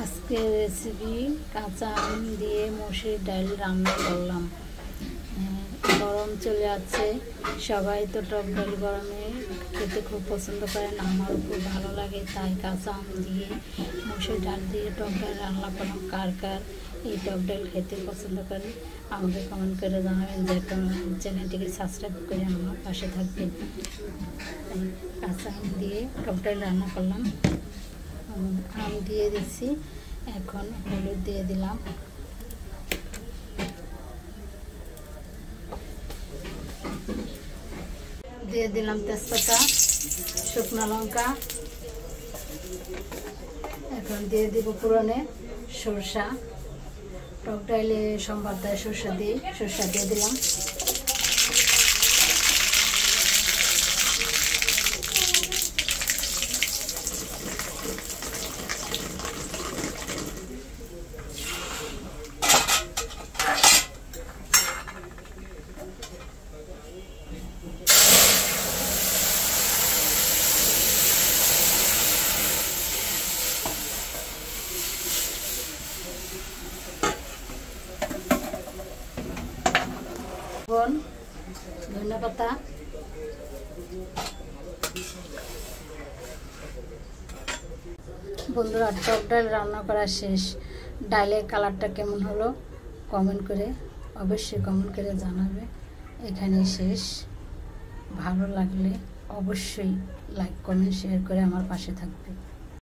আজকের রেসিপি কাঁচা আম দিয়ে মসুর ডাল রান্না করলাম। গরম চলে যাচ্ছে, সবাই তো টক ডাল গরমে খেতে খুব পছন্দ করেন, আমারও খুব ভালো লাগে। তাই কাঁচা আম দিয়ে মসুর ডাল দিয়ে টক ডাল রান্না করলাম। কার কার এই টক ডাল খেতে পছন্দ করেন আমাকে কমেন্ট করে জানাবেন। যে চ্যানেলটিকে সাবস্ক্রাইব করে আমার পাশে থাকবেন। কাঁচা আম দিয়ে টক ডাল রান্না করলাম। আম দিয়ে দিচ্ছি, এখন হলুদ দিয়ে দিলাম, দিয়ে দিলাম তেজপাতা, শুকনো লঙ্কা, এখন দিয়ে দিব পুরনে সরষা। টক ডালে সম্বার দেয় সরষা দিয়ে দিলাম। ধন্যপাতা, বন্ধুরা টক ডাল রান্না করা শেষ। ডালের কালারটা কেমন হলো অবশ্যই কমেন্ট করে জানাবে। এখানে শেষ। ভালো লাগলে অবশ্যই লাইক কমেন্ট শেয়ার করে আমার পাশে থাকবে।